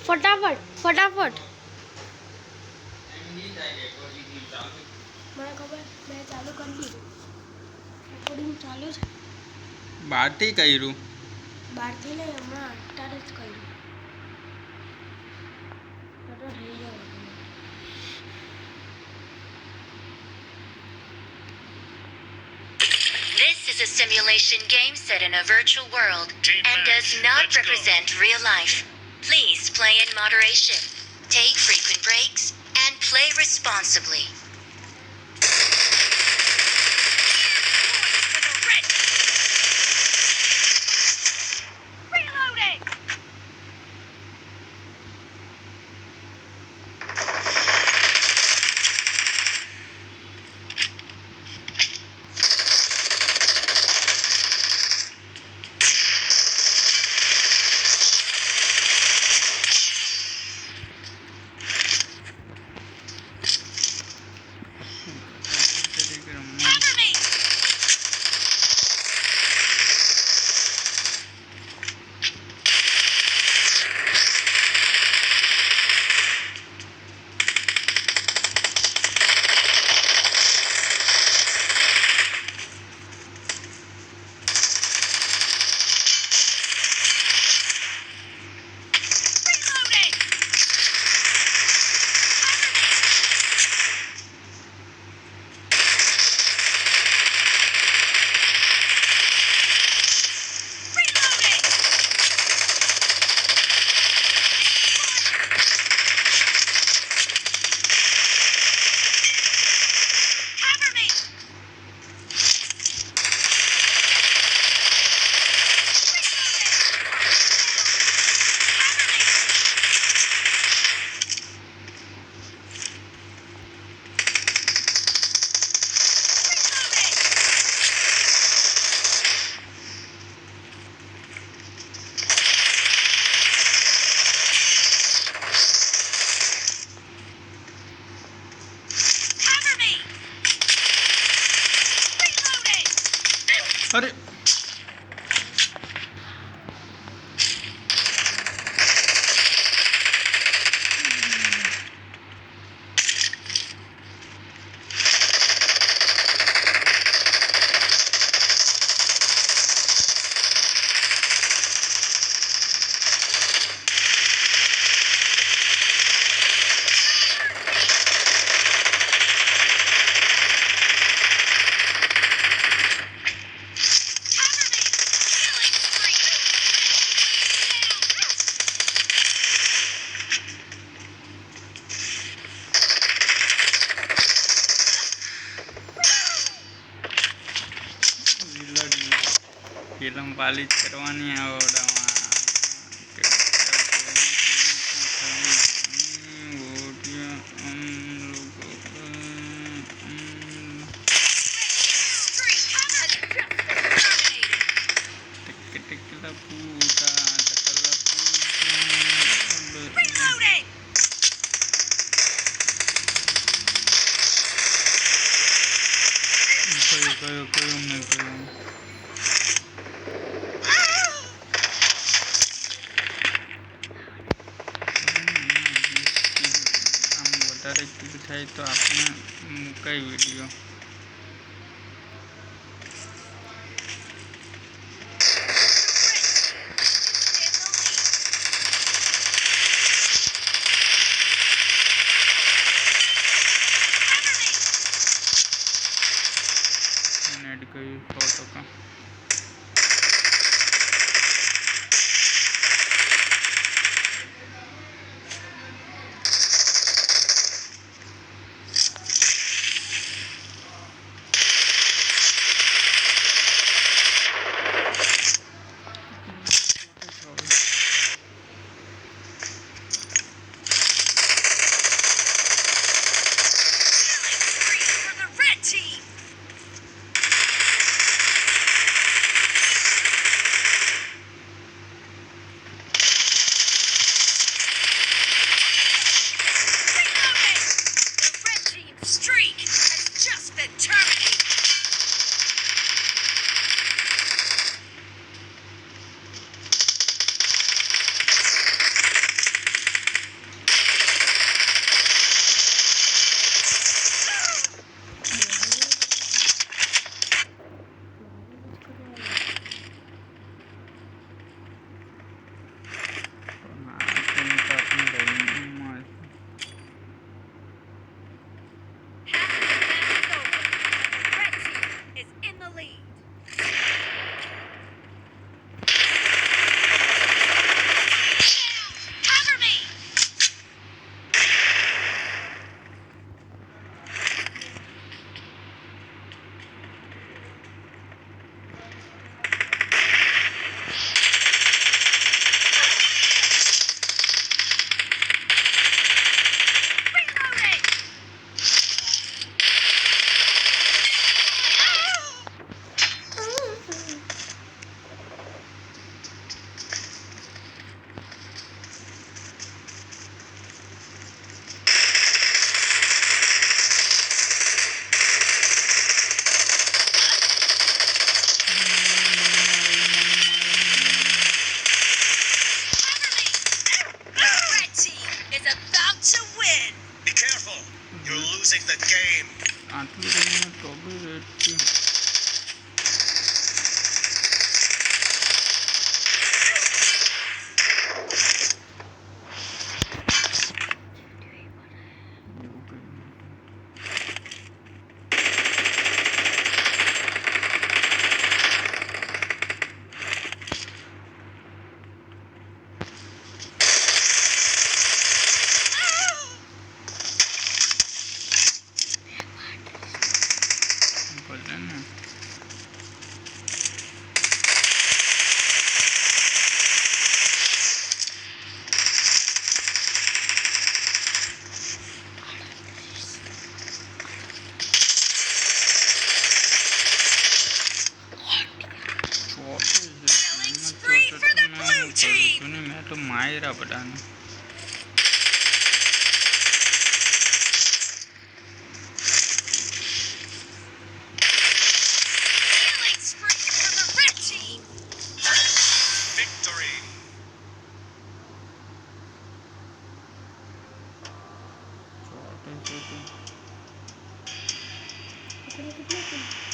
ફટાફટ ફટાફટ મને ખબર મેં ચાલુ કરી દીધું રેકોર્ડિંગ ચાલુ છે બહારથી કર્યું બહારથી નહીં હમણાં અત્યારે જ કર્યું તો થઈ જાય This is a simulation game set in a virtual world and does not represent real life. Please play in moderation, take frequent breaks, and play responsibly. Reloading! Cover me! Reloading! Reloading! Cover me! Cover me! Reloading! અરે film પાલી જ કરવાની આવડામાં Reloading! કયું ને કયું આમ વધારે kill થાય તો આપણે કઈ વિડીયો એડ કર્યું 100%. For the red team! तो भी रेड टीम बोले ना मैं तो मायरा बटाने Killing spree for the red team. Victory. छोटे छोटे अपने कितने